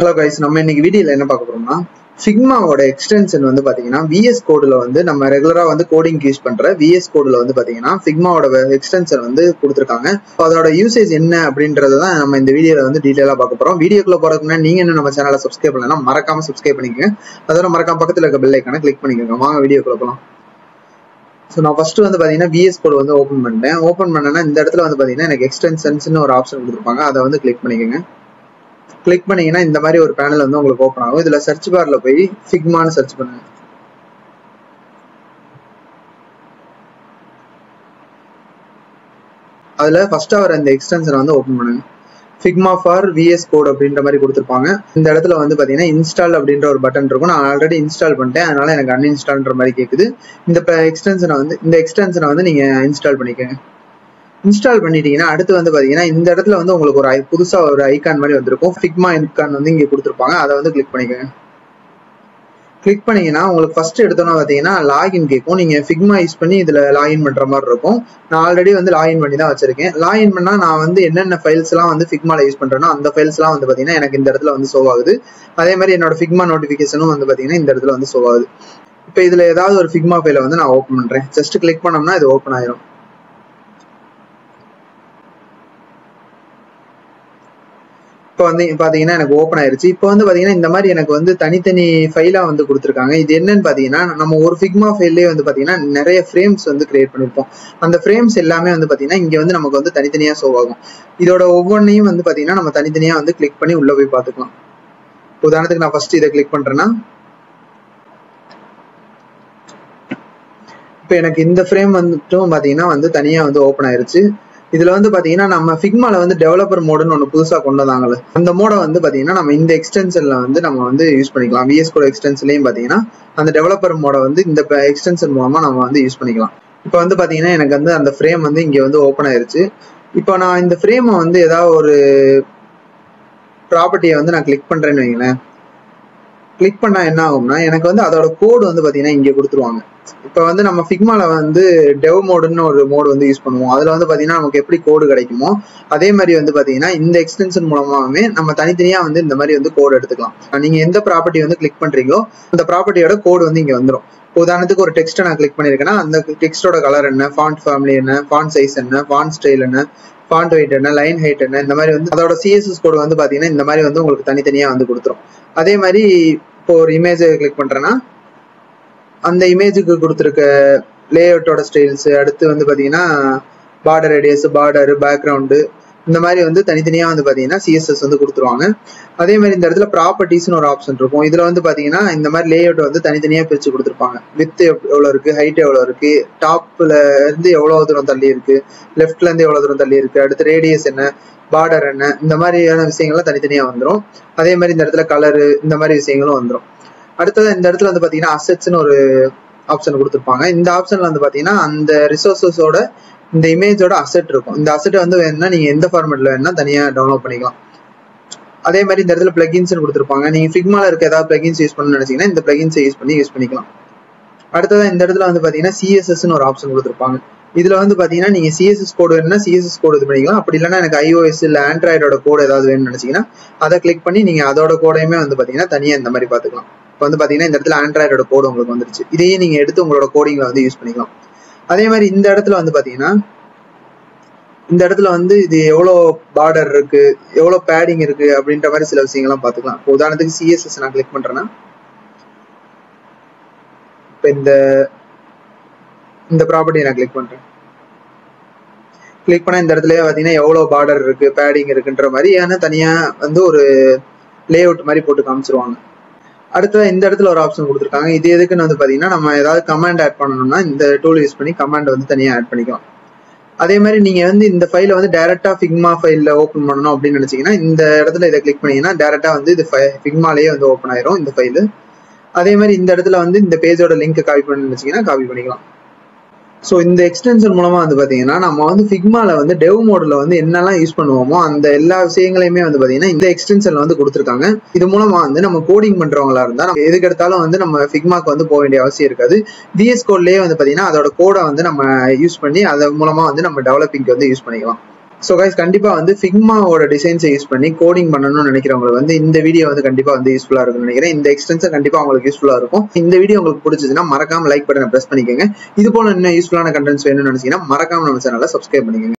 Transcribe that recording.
Hello guys, நம்ம இன்னைக்கு வீடியோல என்ன பார்க்க போறோம்னா ஃபிக்மாவோட எக்ஸ்டென்ஷன் வந்து பாத்தீங்கன்னா VS கோட்ல வந்து நம்ம ரெகுலரா வந்து கோடிங் யூஸ் பண்ற VS கோட்ல வந்து பாத்தீங்கன்னா ஃபிக்மாவோட எக்ஸ்டென்ஷன் வந்து கொடுத்துருக்காங்க. அதோட யூசேஜ் என்ன அப்படின்றத தான் நம்ம இந்த வீடியோல வந்து டீடைலா பார்க்க போறோம். வீடியோக்குள்ள போறதுக்கு முன்னாடி நீங்க என்ன நம்ம சேனலை சப்ஸ்கிரைப் பண்ணலாம், மறக்காம சப்ஸ்கிரைப் பண்ணிக்கோங்க. அதோட மறக்காம பக்கத்துல இருக்க பெல் ஐக்கானை கிளிக் பண்ணிக்கோங்க. வாங்க வீடியோக்குள்ள போகலாம். ஸோ நான் ஃபர்ஸ்ட் வந்து பாத்தீங்கன்னா VS கோட் வந்து ஓப்பன் பண்ணிட்டேன். ஓப்பன் பண்ணேன்னா இந்த இடத்துல வந்து பாத்தீங்கன்னா எனக்கு எக்ஸ்டென்ஷன்ஸ்னு ஒரு ஆப்ஷன் கொடுத்துருப்பாங்க. அதை வந்து கிளிக் பண்ணிக்கோங்க. கிளிக் பண்ணீங்கன்னா இந்த மாதிரி ஒரு பேனல் வந்து உங்களுக்கு ஓப்பன் ஆகும். இதுல சர்ச் பார்ல போய் ஃபிக்மான்னு சர்ச் பண்ணுங்க. அதுல ஃபர்ஸ்டா வர இந்த எக்ஸ்டென்ஷனை வந்து ஓப்பன் பண்ணுங்க. ஃபிக்மா ஃபார் VS கோட் அப்படின்ற மாதிரி கொடுத்துருப்பாங்க. இந்த இடத்துல வந்து பாத்தீங்கன்னா இன்ஸ்டால் அப்படின்ற ஒரு பட்டன் இருக்கும். நான் ஆல்ரெடி இன்ஸ்டால் பண்ணிட்டேன், அதனால எனக்கு அன்இன்ஸ்டால்ன்ற மாதிரி கேக்குது. இந்த எக்ஸ்டென்ஷனை வந்து நீங்க இன்ஸ்டால் பண்ணிக்கோங்க. இன்ஸ்டால் பண்ணிட்டீங்கன்னா அடுத்து வந்து பாத்தீங்கன்னா இந்த இடத்துல வந்து உங்களுக்கு ஒரு புதுசா ஒரு ஐகான் மாதிரி வந்திருக்கும். ஃபிக்மா ஐகான் வந்து இங்க கொடுத்துருப்பாங்க. அதை வந்து கிளிக் பண்ணிக்கோங்க. கிளிக் பண்ணீங்கன்னா உங்களுக்கு ஃபர்ஸ்ட் எடுத்தோன்னா பாத்தீங்கன்னா லாகின் கேட்கும். நீங்க ஃபிக்மா யூஸ் பண்ணி இதுல லாகின் பண்ற மாதிரி இருக்கும். நான் ஆல்ரெடி வந்து லாகின் பண்ணி தான் வச்சிருக்கேன். லாகின் பண்ணா நான் வந்து என்னென்ன ஃபைல்ஸ் எல்லாம் வந்து ஃபிக்மால யூஸ் பண்றேன்னா அந்த ஃபைல்ஸ் எல்லாம் வந்து பாத்தீங்கன்னா எனக்கு இந்த இடத்துல வந்து ஷோ ஆகுது. அதே மாதிரி என்னோட ஃபிக்மா நோட்டிபிகேஷனும் வந்து பாத்தீங்கன்னா இந்த இடத்துல வந்து ஷோ ஆகுது. இப்போ இதுல ஏதாவது ஒரு ஃபிக்மா ஃபைலை வந்து நான் ஓப்பன் பண்றேன். ஜஸ்ட் கிளிக் பண்ணோம்னா இது ஓப்பன் ஆயிரும். இப்போ வந்து பாத்தீங்கன்னா எனக்கு ஓப்பன் ஆயிருச்சு. இப்போ வந்து பாத்தீங்கன்னா இந்த மாதிரி எனக்கு வந்து தனித்தனி ஃபைலா வந்து கொடுத்துருக்காங்க. இது என்னன்னு பாத்தீங்கன்னா நம்ம ஒரு ஃபிக்மா ஃபைல்லேயே வந்து பாத்தீங்கன்னா நிறைய ஃப்ரேம்ஸ் வந்து கிரியேட் பண்ணிருப்போம். அந்த ஃப்ரேம்ஸ் எல்லாமே வந்து பாத்தீங்கன்னா இங்க வந்து நமக்கு வந்து தனித்தனியா ஷோ ஆகும். இதோட ஒவ்வொன்றையும் வந்து பாத்தீங்கன்னா நம்ம தனித்தனியா வந்து கிளிக் பண்ணி உள்ள போய் பாத்துக்கலாம். உதாரணத்துக்கு நான் ஃபர்ஸ்ட் இதை கிளிக் பண்றேன்னா இப்போ எனக்கு இந்த ஃப்ரேம் வந்துட்டும் பாத்தீங்கன்னா வந்து தனியா வந்து ஓப்பன் ஆயிருச்சு. இதுல வந்து பாத்தீங்கன்னா நம்ம ஃபிக்மால வந்து டெவலப்பர் மோடுன்னு ஒன்று புதுசா கொண்டு வந்தாங்கல்ல, அந்த மோட வந்து பாத்தீங்கன்னா நம்ம இந்த எக்ஸ்டென்ஷன்ல வந்து நம்ம வந்து யூஸ் பண்ணிக்கலாம். VS கோட் எக்ஸ்டென்ஷன்லயும் பாத்தீங்கன்னா அந்த டெவலப்பர் மோட வந்து இந்த எக்ஸ்டென்ஷன் மூலமா நம்ம வந்து யூஸ் பண்ணிக்கலாம். இப்போ வந்து பாத்தீங்கன்னா எனக்கு வந்து அந்த ஃப்ரேம் வந்து இங்க வந்து ஓப்பன் ஆயிருச்சு. இப்போ நான் இந்த ஃப்ரேமை வந்து ஏதாவது ஒரு ப்ராப்பர்ட்டியை வந்து நான் கிளிக் பண்றேன்னு வைங்களேன். கிளிக் பண்ணா என்ன ஆகும்னா எனக்கு வந்து அதோட கோடு வந்து பாத்தீங்கன்னா இங்க கொடுத்துருவாங்க. இப்போ வந்து நம்ம ஃபிக்மால வந்து டெவ் மோடுன்னு ஒரு மோடு வந்து யூஸ் பண்ணுவோம். அதுல வந்து பாத்தீங்கன்னா நமக்கு எப்படி கோடு கிடைக்குமோ அதே மாதிரி வந்து பாத்தீங்கன்னா இந்த எக்ஸ்டென்ஷன் மூலமாவே நம்ம தனித்தனியா வந்து இந்த மாதிரி வந்து கோடு எடுத்துக்கலாம். நீங்க எந்த ப்ராப்பர்ட்டி வந்து கிளிக் பண்றீங்களோ அந்த ப்ராப்பர்ட்டியோட கோடு வந்து இங்க வந்துடும். உதாரணத்துக்கு ஒரு டெக்ஸ்ட்டை நான் கிளிக் பண்ணிருக்கேன்னா அந்த டெக்ஸ்டோட கலர் என்ன, ஃபாண்ட் ஃபேமிலி என்ன, ஃபாண்ட் சைஸ் என்ன, ஃபாண்ட் ஸ்டைல் என்ன, ஃபாண்ட் வெயிட் என்ன, லைன் ஹைட் என்ன, இந்த மாதிரி வந்து அதோட CSS கோடு வந்து பாத்தீங்கன்னா இந்த மாதிரி வந்து உங்களுக்கு தனித்தனியா வந்து கொடுத்துரும். அதே மாதிரி இப்போ ஒரு இமேஜ் கிளிக் பண்றேன்னா அந்த இமேஜுக்கு கொடுத்துருக்க லேஅவுட்டோட ஸ்டைல்ஸ், அடுத்து வந்து பாத்தீங்கன்னா பார்டர் ரேடியஸ், பார்டர், பேக்ரவுண்டு, இந்த மாதிரி வந்து தனித்தனியா வந்து பாத்தீங்கன்னா CSS வந்து கொடுத்துருவாங்க. அதே மாதிரி இந்த இடத்துல ப்ராப்பர்ட்டிஸ்னு ஒரு ஆப்ஷன் இருக்கும். இதுல வந்து பாத்தீங்கன்னா இந்த மாதிரி லேஅவுட் வந்து தனித்தனியா பிரிச்சு கொடுத்துருப்பாங்க. வித் எவ்வளவு இருக்கு, ஹைட் எவ்வளவு இருக்கு, டாப்ல இருந்து எவ்வளவு தூரம் தள்ளி இருக்கு, லெஃப்ட்ல இருந்து எவ்வளவு தூரம் தள்ளி இருக்கு, அடுத்து ரேடியஸ் என்ன, பார்டர் என்ன, இந்த மாதிரியான விஷயங்கள்லாம் தனித்தனியா வந்துடும். அதே மாதிரி இந்த இடத்துல கலரு, இந்த மாதிரி விஷயங்களும் வந்துடும். அடுத்தது இந்த இடத்துல வந்து பாத்தீங்கன்னா அசெட்ஸ்னு ஒரு ஆப்ஷன் கொடுத்துருப்பாங்க. இந்த ஆப்ஷன்ல வந்து பாத்தீங்கன்னா அந்த ரிசோர்ஸஸோட இந்த இமேஜோட அசெட் இருக்கும். இந்த அசெட் வந்து வேணும்னா நீங்க எந்த ஃபார்மேட்ல வேணும்னா தனியா டவுன்லோட் பண்ணிக்கலாம். அதே மாதிரி இந்த இடத்துல பிளகின்ஸ் கொடுத்துருப்பாங்க. நீங்க ஃபிக்மால இருக்க ஏதாவது பிளகின்ஸ் யூஸ் பண்ணணும்னு நினைச்சீங்கன்னா இந்த பிளகின்ஸை யூஸ் பண்ணிக்கலாம். அடுத்தது இந்த இடத்துல வந்து பாத்தீங்கன்னா CSSன்னு ஒரு ஆப்ஷன் கொடுத்துருப்பாங்க. இதுல வந்து பாத்தீங்கன்னா நீங்க CSS கோடு வேணும்னா CSS கோடு இது பண்ணிக்கலாம். அப்படி இல்லைன்னா எனக்கு iOS இல்ல ஆண்ட்ராய்டோட கோடு ஏதாவது வேணும்னு நினைச்சீங்கன்னா அதை கிளிக் பண்ணி நீங்க அதோட கோடையுமே வந்து பாத்தீங்கன்னா தனியா இந்த மாதிரி பாத்துக்கலாம். இப்போ வந்து பாத்தீங்கன்னா இந்த இடத்துல ஆண்ட்ராய்டோட கோடு உங்களுக்கு வந்துருச்சு. இதையே நீங்க எடுத்து உங்களோட கோடிங்ல வந்து யூஸ் பண்ணிக்கலாம். அதே மாதிரி இந்த இடத்துல வந்து பாத்தீங்கன்னா இந்த இடத்துல வந்து இது எவ்வளவு பார்டர் இருக்கு, எவ்வளவு பேடிங் இருக்கு அப்படின்ற மாதிரி சில விஷயங்கள்லாம் பாத்துக்கலாம். இப்போ உதாரணத்துக்கு CSS நான் கிளிக் பண்றேன்னா இப்போ இந்த ப்ராப்பர்ட்டியை நான் கிளிக் பண்றேன். கிளிக் பண்ணா இந்த இடத்துல பாத்தீங்கன்னா எவ்வளவு பார்டர் இருக்கு, பேடிங் இருக்குன்ற மாதிரி ஏன்னா தனியா வந்து ஒரு லேஅவுட் மாதிரி போட்டு காமிச்சிருவாங்க. அடுத்தது இந்த இடத்துல ஒரு ஆப்ஷன் கொடுத்துருக்காங்க. இது எதுக்குன்னு வந்து பாத்தீங்கன்னா நம்ம ஏதாவது கமாண்ட் ஆட் பண்ணணும்னா இந்த டூல் யூஸ் பண்ணி கமாண்ட் வந்து தனியா ஆட் பண்ணிக்கலாம். அதே மாதிரி நீங்க வந்து இந்த ஃபைலை வந்து டைரக்டா ஃபிக்மா ஃபைல்ல ஓப்பன் பண்ணணும் அப்படின்னு நினைச்சீங்கன்னா இந்த இடத்துல இதை கிளிக் பண்ணீங்கன்னா டைரக்டா வந்து இது ஃபிக்மாலேயே வந்து ஓப்பன் ஆயிரும் இந்த ஃபைலு. அதே மாதிரி இந்த இடத்துல வந்து இந்த பேஜோட லிங்க் காப்பி பண்ணி நினைச்சீங்கன்னா காப்பி பண்ணிக்கலாம். ஸோ இந்த எக்ஸ்டென்ஷன் மூலமா வந்து பாத்தீங்கன்னா நம்ம வந்து ஃபிக்மால வந்து டெவ் மோட்ல வந்து என்னெல்லாம் யூஸ் பண்ணுவோமோ அந்த எல்லா விஷயங்களையுமே வந்து பாத்தீங்கன்னா இந்த எக்ஸ்டென்ஷன்ல வந்து கொடுத்துருக்காங்க. இது மூலமா வந்து நம்ம கோடிங் பண்றவங்களா இருந்தா நம்ம எதுக்கு எடுத்தாலும் வந்து நம்ம ஃபிக்மாக்கு வந்து போக வேண்டிய அவசியம் இருக்காது. VS கோட்லயே வந்து பாத்தீங்கன்னா அதோட கோடை வந்து நம்ம யூஸ் பண்ணி அது மூலமா வந்து நம்ம டெவலப்பிங்க்கு வந்து யூஸ் பண்ணிக்கலாம். ஸோ கைஸ் கண்டிப்பா வந்து ஃபிக்மாவோட டிசைன்ஸை யூஸ் பண்ணி கோடிங் பண்ணணும்னு நினைக்கிறவங்களுக்கு வந்து இந்த வீடியோ வந்து கண்டிப்பா வந்து யூஸ்ஃபுல்லா இருக்கும்னு நினைக்கிறேன். இந்த எக்ஸ்டென்ஷன் கண்டிப்பா உங்களுக்கு யூஸ்ஃபுல்லா இருக்கும். இந்த வீடியோ உங்களுக்கு பிடிச்சதுன்னா மறக்காம லைக் பட்டனை பிரஸ் பண்ணிக்கோங்க. இது போல இன்னும் யூஸ்ஃபுல்லான கண்டென்ட்ஸ் வேணும்னு நினைச்சீங்கன்னா மறக்காம நம்ம சேனலை சப்ஸ்கிரைப் பண்ணிக்கோங்க.